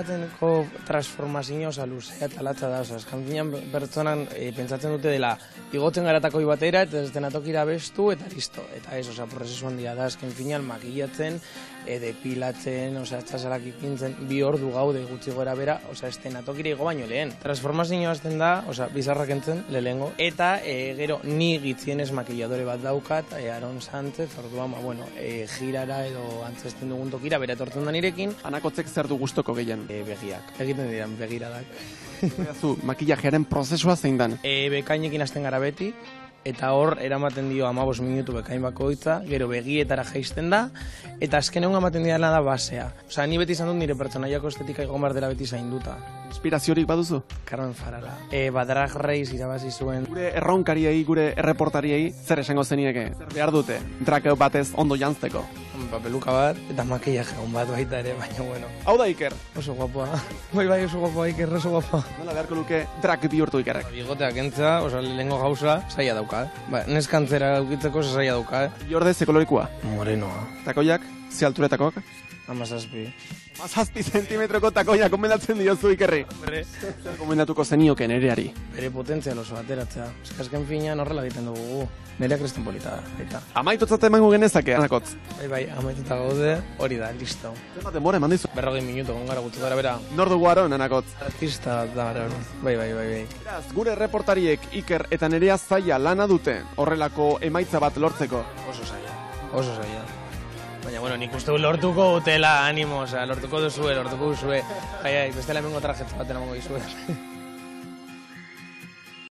bateko transformazio luzea eta latza da, eskan finean pertsonan pentsatzen dute dela igotzen garatakoi batera eta ez denatokira bestu eta listo, eta ez, prozesu handia da, esken finean makillatzen, depilatzen, txasalak ipintzen, 2 ordu gaude gutxi gora bera, ez denatokira igo baino lehen. Transformazioa azten da, bizarrak entzen, lehengo, eta gero ni gitzienez makilladore bat daukat, Aron Sánchez, orduan, girara edo antzesten dugun tokira, bera etortzen da nirekin. Anakotzek zer du gustoko gehien? Begiak, egiten diran begiradak. Zu, makillajearen prozesua zein dan? Bekainekin hasten gara beti, eta hor eramaten dio 15 minutu bekain bakoitza, gero begietara jaisten da, eta azken egun ematen diana da basea. Ni beti izan dut nire pertsonaiako estetika egon behar dela beti zainduta. Inspiraziorik baduzu? Carmen Farala. Drag Race irabazi zuen. Gure erronkariei, gure erreportariei, zer esango zenieke? Zer behar dute? Drag batez ondo jantzteko? Peluka bat, eta makillaje hon bat baita ere, baina bueno. Hau da Iker? Oso guapoa. Bai, oso guapoa Iker, oso guapoa. Nola beharko luke drag bihurtu Ikerrek? Bigoteak entza, lehengo gauza, saia dauka. Neskantzera daukitzeko saia dauka. Iorde ze kolorikoa? Morenoa. Takoiak? Ze alturetakoak? 17. 17 zentimetroko takoia komendatzen diozu Ikerri. Komendatuko zenioke nereari? Bere potentzial oso ateratzea. Azken finean horrela egiten dugu. Nerea kriston polita da. Amaitutzat emango genezake, Anakotz? Bai, amaituta gaude, hori da, listo. Zer denbora eman dizu? 40 minutu, gongara gutxu gara bera. Nor dugu Aron, Anakotz? Artista da Aron. Bai. Beraz, gure reportariek Iker eta Nerea zaila lana dute horrelako emaitza bat lortzeko. Oso zaila. Baina, nik uste lortuko utela animo, lortuko duzue. Bestela hemengo trajetz bat eramango dizue.